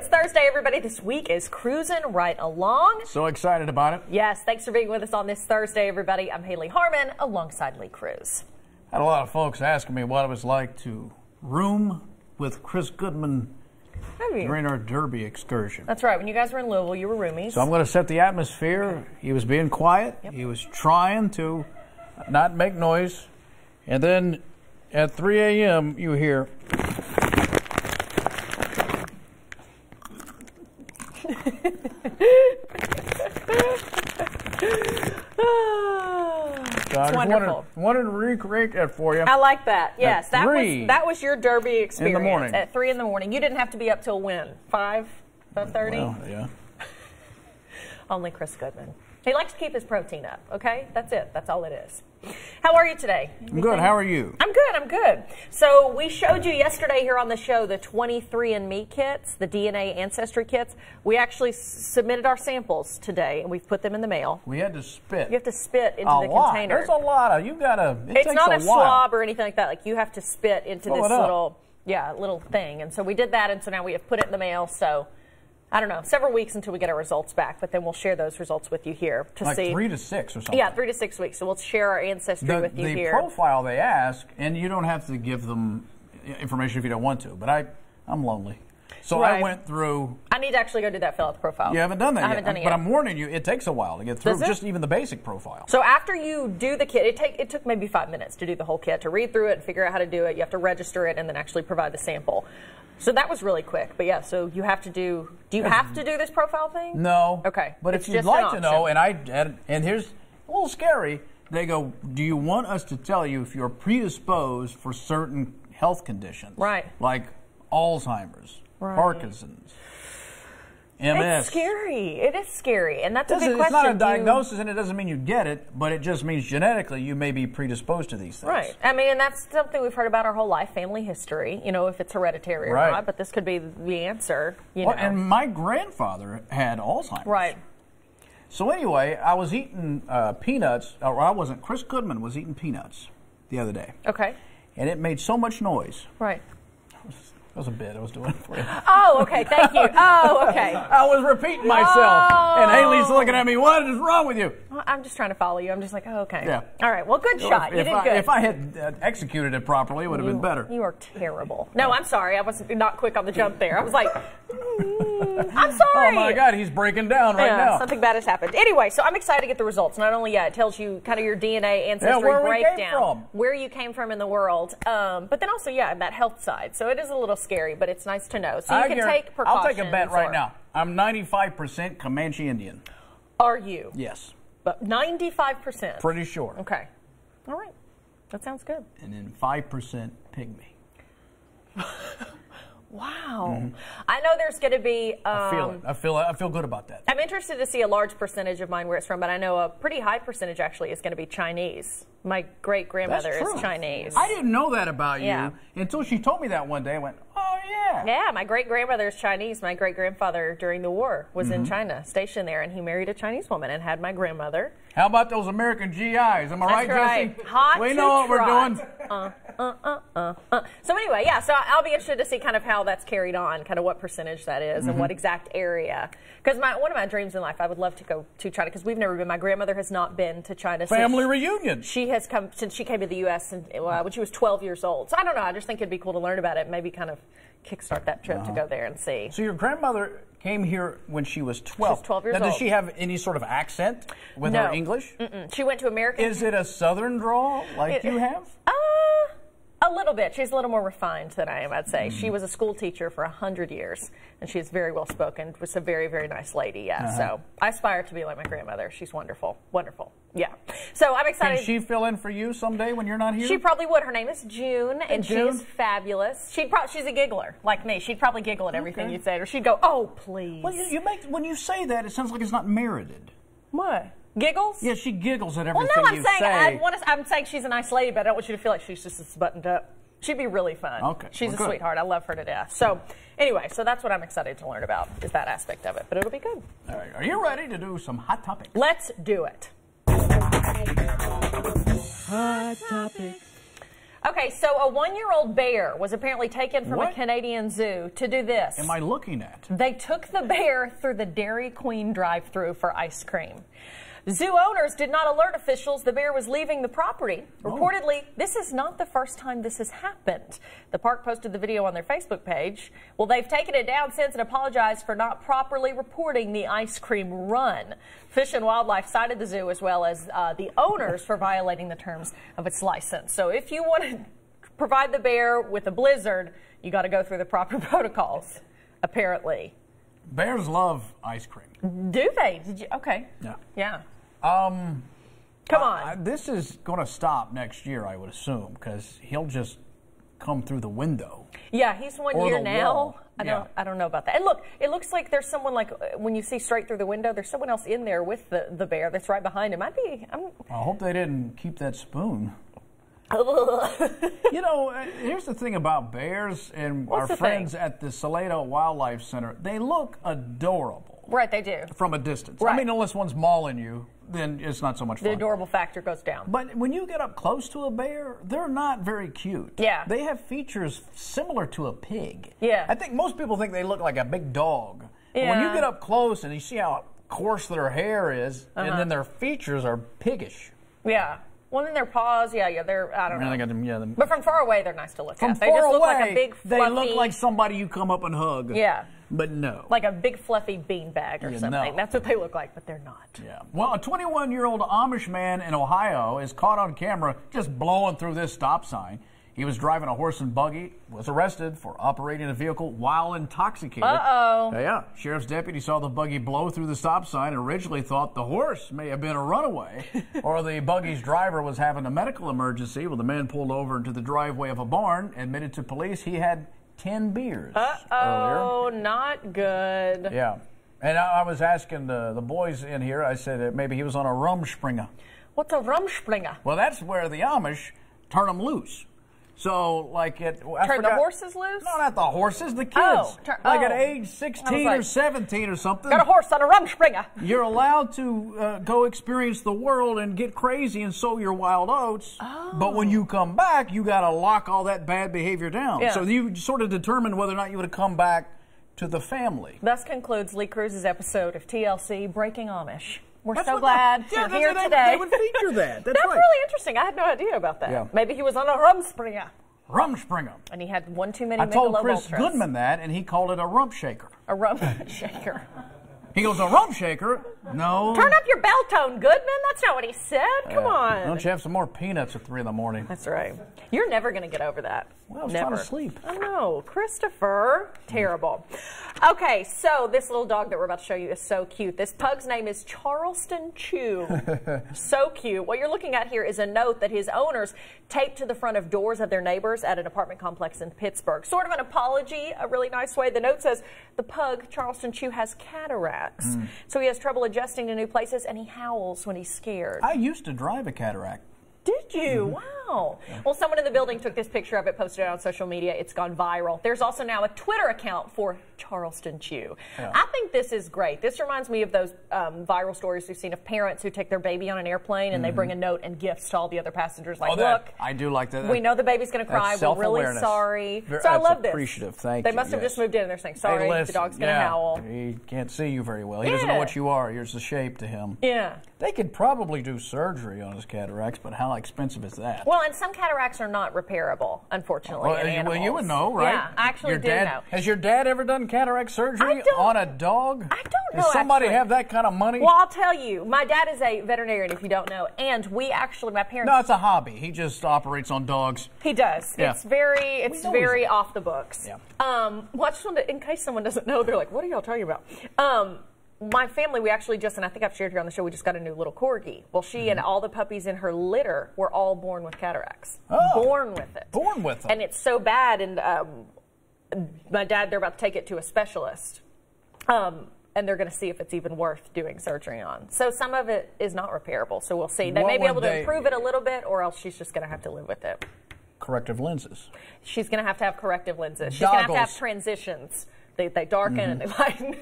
It's Thursday, everybody. This week is cruising right along. So excited about it. Yes, thanks for being with us on this Thursday, everybody. I'm Hayley Harmon, alongside Lee Cruz. Had a lot of folks asking me what it was like to room with Chris Goodman during our Derby excursion. That's right. When you guys were in Louisville, you were roomies. So I'm going to set the atmosphere. He was being quiet. Yep. He was trying to not make noise. And then at 3 a.m., you hear... It's wonderful. Wanted to recreate that for you. I like that. Yes, that was your Derby experience. In the morning. At 3 in the morning. You didn't have to be up till when? 5:30? Well, yeah. Only Chris Goodman. He likes to keep his protein up, okay? That's it. That's all it is. How are you today? I'm good. How are you? I'm good. I'm good. So we showed you yesterday here on the show the 23andMe kits, the DNA ancestry kits. We actually submitted our samples today, and we've put them in the mail. We had to spit. You have to spit into the container. There's a lot of, you got to, it's not a swab or anything like that. Like, you have to spit into this little thing. And so we did that, and so now we have put it in the mail. So I don't know, several weeks until we get our results back, but then we'll share those results with you here to see. Like 3 to 6 or something. Yeah, 3 to 6 weeks. So we'll share our ancestry with you here. The profile they ask, and you don't have to give them information if you don't want to, but I'm lonely. So I went through. I need to actually go do that fill out the profile. You haven't done that yet. I haven't done it yet. But I'm warning you, it takes a while to get through just even the basic profile. So after you do the kit, it took maybe 5 minutes to do the whole kit, to read through it and figure out how to do it. You have to register it and then actually provide the sample. So that was really quick. But yeah, so you have to do you have to do this profile thing? No. Okay. But if you'd like to know, and here's a little scary, they go, do you want us to tell you if you're predisposed for certain health conditions? Right. Like Alzheimer's, Parkinson's, MS. It's scary. It is scary. And that's a big question. It's not a diagnosis, and it doesn't mean you get it, but it just means genetically you may be predisposed to these things. Right. I mean, and that's something we've heard about our whole life, family history, you know, if it's hereditary or not, but this could be the answer, you know. And my grandfather had Alzheimer's. Right. So anyway, I was eating peanuts, or I wasn't, Chris Goodman was eating peanuts the other day. Okay. And it made so much noise. Right. That was a bit I was doing for you. Oh, okay. Thank you. Oh, okay. I was repeating myself. And Haley's looking at me, what is wrong with you? Well, I'm just trying to follow you. I'm just like, oh, okay. Yeah. All right. Well, good shot. You did good. If I had executed it properly, it would have been better. You are terrible. No, I'm sorry. I was not quick on the jump there. I was like, I'm sorry. Oh, my God. He's breaking down right now. Something bad has happened. Anyway, so I'm excited to get the results. Not only, it tells you kind of your DNA ancestry breakdown. Where you came from in the world. But then also, that health side. So it is a little scary, but it's nice to know. So you can take precautions. I'll take a bet right now. I'm 95% Comanche Indian. Are you? Yes. But 95%? Pretty sure. Okay. All right. That sounds good. And then 5% Pygmy. Wow. Mm-hmm. I know there's going to be... I feel it. I feel good about that. I'm interested to see a large percentage of mine where it's from, but I know a pretty high percentage actually is going to be Chinese. My great-grandmother is Chinese. I didn't know that about you until she told me that one day. I went, oh, yeah. Yeah, my great-grandmother is Chinese. My great-grandfather during the war was in China, stationed there, and he married a Chinese woman and had my grandmother. How about those American GIs? Am I right, Jesse? Hot we know what we're doing. So anyway, so I'll be interested to see kind of how that's carried on, kind of what percentage that is and what exact area. Because one of my dreams in life, I would love to go to China because we've never been. My grandmother has not been to China. Family reunion. She has come since she came to the U.S. When she was 12 years old. So I don't know. I just think it'd be cool to learn about it. Maybe kind of kickstart that trip to go there and see. So your grandmother came here when she was 12. She was 12 years old. Does she have any sort of accent with her English? She went to American. Is it a Southern drawl like you have? A little bit. She's a little more refined than I am, I'd say. She was a school teacher for 100 years, and she's very well spoken. Was a very, very nice lady, So I aspire to be like my grandmother. She's wonderful. Wonderful. Yeah. So I'm excited. Can she fill in for you someday when you're not here? She probably would. Her name is June, and she's fabulous. She's a giggler, like me. She'd probably giggle at everything you'd say, or she'd go, oh, please. Well, when you say that, it sounds like it's not merited. What? Giggles? Yeah, she giggles at everything you say. I'm saying she's a nice lady, but I don't want you to feel like she's just as buttoned up. She'd be really fun. Okay. She's a sweetheart. I love her to death. So anyway, that's what I'm excited to learn about, is that aspect of it. But it'll be good. All right. Are you ready to do some hot topics? Let's do it. Hot topics. Okay, so a 1-year-old bear was apparently taken from a Canadian zoo to do this. Am I looking at? They took the bear through the Dairy Queen drive-thru for ice cream. Zoo owners did not alert officials the bear was leaving the property. Reportedly, this is not the first time this has happened. The park posted the video on their Facebook page. Well, they've taken it down since and apologized for not properly reporting the ice cream run. Fish and Wildlife cited the zoo as well as the owners for violating the terms of its license. So if you want to provide the bear with a blizzard, you got to go through the proper protocols, apparently. Bears love ice cream. Do they? Did you? Okay. Yeah. Yeah. Come on. This is going to stop next year, I would assume, because he'll just come through the window. Yeah, he's 1 year now. Wall. I don't know about that. And look, it looks like there's someone, like when you see straight through the window, there's someone else in there with the bear that's right behind him. I hope they didn't keep that spoon. You know, here's the thing about bears and our friends at the Salado Wildlife Center. They look adorable. Right, they do. From a distance. Right. I mean, unless one's mauling you, then it's not so much fun. The adorable factor goes down. But when you get up close to a bear, they're not very cute. Yeah. They have features similar to a pig. Yeah. I think most people think they look like a big dog. Yeah. But when you get up close and you see how coarse their hair is, and then their features are piggish. Yeah. Well, then their paws, they're, I don't know. But from far away, they're nice to look at. They just look like a big, fluffy... They look like somebody you come up and hug. Yeah. But no. Like a big, fluffy beanbag or something. No. That's what they look like, but they're not. Yeah. Well, a 21-year-old Amish man in Ohio is caught on camera just blowing through this stop sign. He was driving a horse and buggy, was arrested for operating a vehicle while intoxicated. Uh-oh. Yeah. Sheriff's deputy saw the buggy blow through the stop sign and originally thought the horse may have been a runaway or the buggy's driver was having a medical emergency. Well, the man pulled over into the driveway of a barn, admitted to police he had 10 beers earlier. Not good. Yeah. And I was asking the boys in here, I said maybe he was on a Rumspringa. What's a Rumspringa? Well, that's where the Amish turn them loose. So, like turn the horses loose? No, not the horses, the kids. At age 16 or 17 or something. Got a horse on a Rumspringa. You're allowed to go experience the world and get crazy and sow your wild oats. But when you come back, you got to lock all that bad behavior down. Yeah. So you sort of determine whether or not you would have come back to the family. Thus concludes Lee Cruz's episode of TLC Breaking Amish. We're so glad you're here today. They would feature that. That's right. Really interesting. I had no idea about that. Yeah. Maybe he was on a Rumspringa. Rumspringa. And he had one too many Michelob I told Chris Ultras. Goodman that, and he called it a rump shaker. A rump shaker. He goes, a rump shaker? No. Turn up your bell tone, Goodman. That's not what he said. Come on. Don't you have some more peanuts at 3 in the morning? That's right. You're never going to get over that. Well, I was trying to sleep. I know. Christopher. Terrible. Okay, so this little dog that we're about to show you is so cute. This pug's name is Charleston Chew. So cute. What you're looking at here is a note that his owners taped to the front of doors of their neighbors at an apartment complex in Pittsburgh. Sort of an apology, a really nice way. The note says, the pug, Charleston Chew, has cataracts. So he has trouble adjusting to new places, and he howls when he's scared. I used to drive a cataract. Did you? Wow. Well, someone in the building took this picture of it, posted it on social media. It's gone viral. There's also now a Twitter account for Charleston Chew. Yeah. I think this is great. This reminds me of those viral stories we've seen of parents who take their baby on an airplane and they bring a note and gifts to all the other passengers. Like, look, I do like that. We know the baby's going to cry. We're really sorry. So I love this. Appreciative. Thank you. They must have just moved in and they're saying, sorry, the dog's going to howl. He can't see you very well. He doesn't know what you are. You're just a shape to him. Yeah. They could probably do surgery on his cataracts, but how expensive is that? Well, and some cataracts are not repairable, unfortunately. Well, you would know, right? Yeah, I actually do know. Has your dad ever done cataract surgery on a dog? I don't know. Does somebody have that kind of money? Well, I'll tell you. My dad is a veterinarian, if you don't know, and we actually, my parents. No, it's a hobby. He just operates on dogs. He does. Yeah. It's very off the books. Yeah. In case someone doesn't know, they're like, "What are y'all talking about?" My family, we actually just, and I think I've shared here on the show, we just got a new little corgi. Well, she and all the puppies in her litter were all born with cataracts. Born with it. Born with it. And it's so bad, and my dad, they're about to take it to a specialist. And they're going to see if it's even worth doing surgery on. So some of it is not repairable, so we'll see. They may be able to improve it a little bit, or else she's just going to have to live with it. Corrective lenses. She's going to have corrective lenses. She's going to have transitions. They darken and they lighten.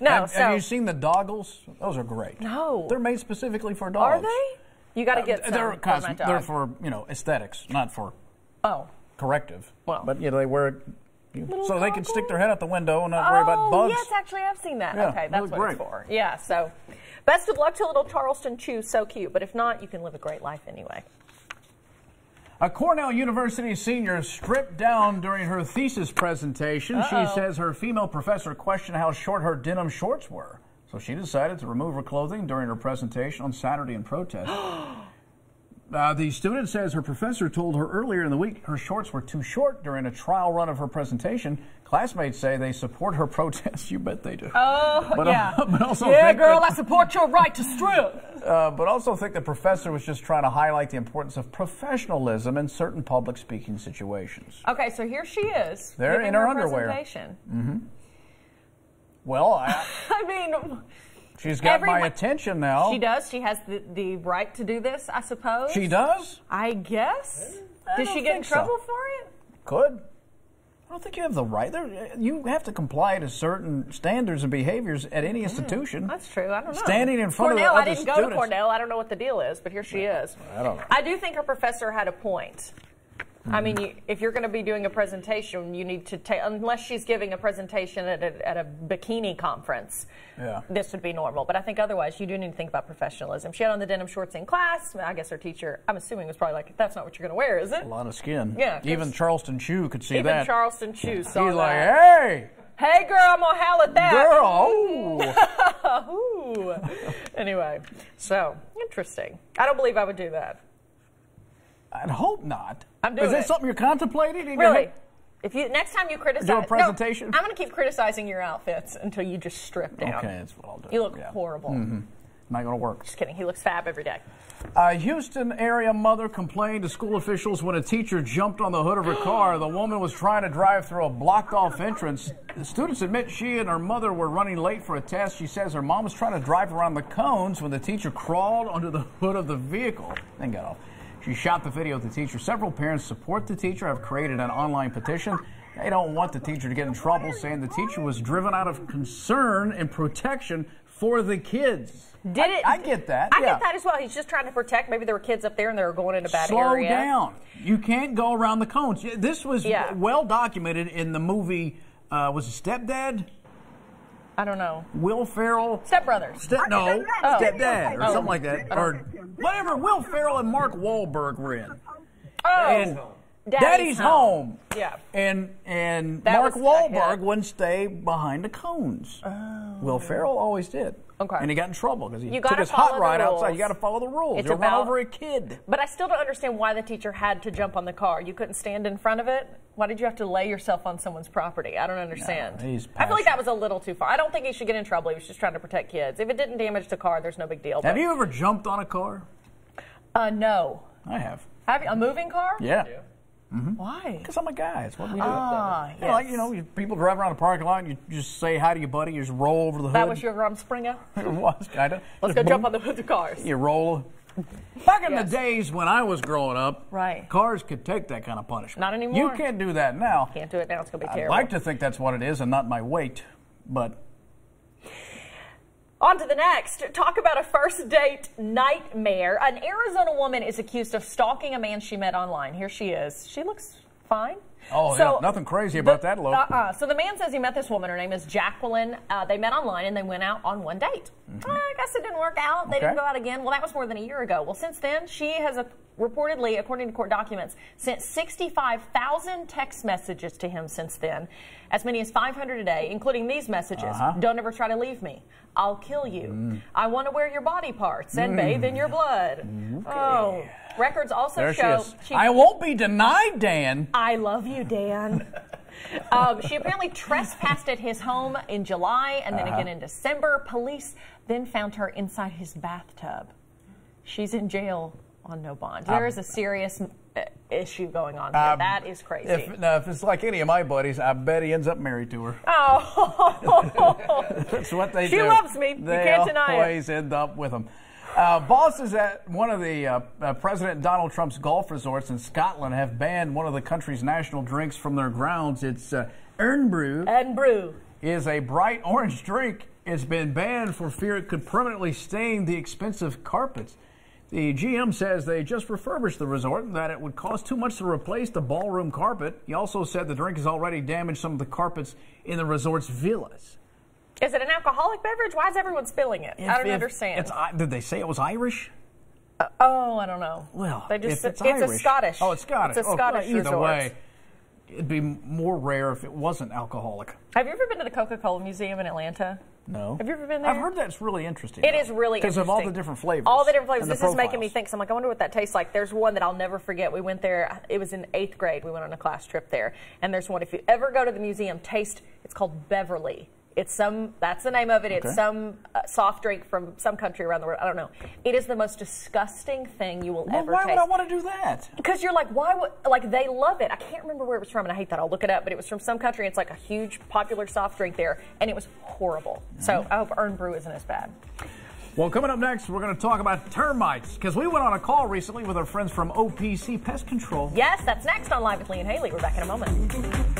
Have you seen the doggles? Those are great. No. They're made specifically for dogs. Are they? You got to get some for my dog. They're for, aesthetics, not for corrective. Well. But, they wear it so they can stick their head out the window and not worry about bugs. Yes, actually, I've seen that. Yeah, okay, that's what great. it's for. Yeah, so best of luck to little Charleston Chew. So cute. But if not, you can live a great life anyway. A Cornell University senior stripped down during her thesis presentation. She says her female professor questioned how short her denim shorts were. So she decided to remove her clothing during her presentation on Saturday in protest. The student says her professor told her earlier in the week her shorts were too short during a trial run of her presentation. Classmates say they support her protest. You bet they do. Oh, but, yeah. But also yeah, girl, I support your right to strip. But also think the professor was just trying to highlight the importance of professionalism in certain public speaking situations. Okay, so here she is. There in her underwear. Mm-hmm. Well, I mean... She's got my attention now. She does. She has the right to do this, I suppose. She does? I guess. Did she get in trouble for it? Could. I don't think you have the right. You have to comply to certain standards and behaviors at any institution. That's true. I don't know. Standing in front Cornell, of the other I didn't go to Cornell. I don't know what the deal is, but here she is. I don't know. I do think her professor had a point. I mean, if you're going to be doing a presentation, you need to take, unless she's giving a presentation at a bikini conference, this would be normal. But I think otherwise, you do need to think about professionalism. She had on the denim shorts in class. I guess her teacher, I'm assuming, was probably like, that's not what you're going to wear, is it? A lot of skin. Yeah. Even Charleston Chew could see that. Even Charleston Chew saw that. He's like, hey! Hey, girl, I'm going to howl at that. Girl! Ooh. Anyway, so, interesting. I don't believe I would do that. I'd hope not. I'm doing Is this something you're contemplating? Really? If you next time you criticize, do a presentation. No, I'm going to keep criticizing your outfits until you just strip down. Okay, that's what I'll do. You look horrible. Mm-hmm. Not going to work. Just kidding. He looks fab every day. A Houston area mother complained to school officials when a teacher jumped on the hood of her car. The woman was trying to drive through a blocked-off entrance. The students admit she and her mother were running late for a test. She says her mom was trying to drive around the cones when the teacher crawled onto the hood of the vehicle and got off. She shot the video of the teacher. Several parents support the teacher, have created an online petition. They don't want the teacher to get in trouble, saying the teacher was driven out of concern and protection for the kids. I get that. I get that as well. He's just trying to protect. Maybe there were kids up there and they were going in a bad area. Slow down. You can't go around the cones. This was well documented in the movie, was it Stepdad? I don't know. Will Ferrell. Step Brothers. Stepdad or something like that. Or whatever Will Ferrell and Mark Wahlberg were in. And Daddy's home. Yeah. And Mark Wahlberg wouldn't stay behind the cones. Will Ferrell always did. Okay. And he got in trouble because he took his hot ride outside. You got to follow the rules. You'll run over a kid. But I still don't understand why the teacher had to jump on the car. You couldn't stand in front of it? Why did you have to lay yourself on someone's property? I don't understand. No, I feel like that was a little too far. I don't think he should get in trouble. He was just trying to protect kids. If it didn't damage the car, there's no big deal. Have you ever jumped on a car? No. I have. Have you? A moving car? Yeah. Mm-hmm. Why? Because I'm a guy. It's what we do. Yes. People drive around the parking lot and you just say hi to your buddy. You just roll over the hood. That was your Springer? It was, kind of. Let's go jump on the hood of cars. You roll. Back in the days when I was growing up, cars could take that kind of punishment. Not anymore. You can't do that now. Can't do it now. It's going to be terrible. I'd like to think that's what it is and not my weight, but... On to the next. Talk about a first date nightmare. An Arizona woman is accused of stalking a man she met online. Here she is. She looks fine. Oh, yeah. Nothing crazy about that look. So the man says he met this woman. Her name is Jacqueline. They met online and they went out on one date. I guess it didn't work out. They didn't go out again. Well, that was more than a year ago. Well, since then, she has reportedly, according to court documents, sent 65,000 text messages to him since then, as many as 500 a day, including these messages. Don't ever try to leave me. I'll kill you. I want to wear your body parts and bathe in your blood. Oh, records also show... I won't be denied, Dan. I love you, Dan. She apparently trespassed at his home in July and then again in December. Police then found her inside his bathtub. She's in jail on no bond. There is a serious issue going on here. That is crazy. If it's like any of my buddies, I bet he ends up married to her. Oh. That's what they do. She loves me. You can't deny it. They always end up with him. Bosses at one of the President Donald Trump's golf resorts in Scotland have banned one of the country's national drinks from their grounds. It's Earn Brew. Earn Brew is a bright orange drink. It's been banned for fear it could permanently stain the expensive carpets. The GM says they just refurbished the resort and that it would cost too much to replace the ballroom carpet. He also said the drink has already damaged some of the carpets in the resort's villas. Is it an alcoholic beverage? Why is everyone spilling it? I don't understand. Did they say it was Irish? I don't know. Well, they just, it's Irish. a Scottish. Oh, it's Scottish. It's a Scottish either resort. way, it'd be more rare if it wasn't alcoholic. Have you ever been to the Coca-Cola Museum in Atlanta? No. Have you ever been there? I've heard that's really interesting. It is really interesting. Because of all the different flavors. All the different flavors. And the This is making profiles. me think. So I'm like, I wonder what that tastes like. There's one that I'll never forget. We went there. It was in 8th grade. We went on a class trip there. And there's one, if you ever go to the museum, taste, it's called Beverly. It's that's the name of it. It's some soft drink from some country around the world. I don't know. It is the most disgusting thing you will ever taste. Why would I want to do that? Because you're like, why would, like, they love it. I can't remember where it was from, and I hate that. I'll look it up, but it was from some country. It's like a huge, popular soft drink there, and it was horrible. So I hope Earn Brew isn't as bad. Well, coming up next, we're going to talk about termites, because we went on a call recently with our friends from OPC Pest Control. Yes, that's next on Live with Lee and Hayley. We're back in a moment.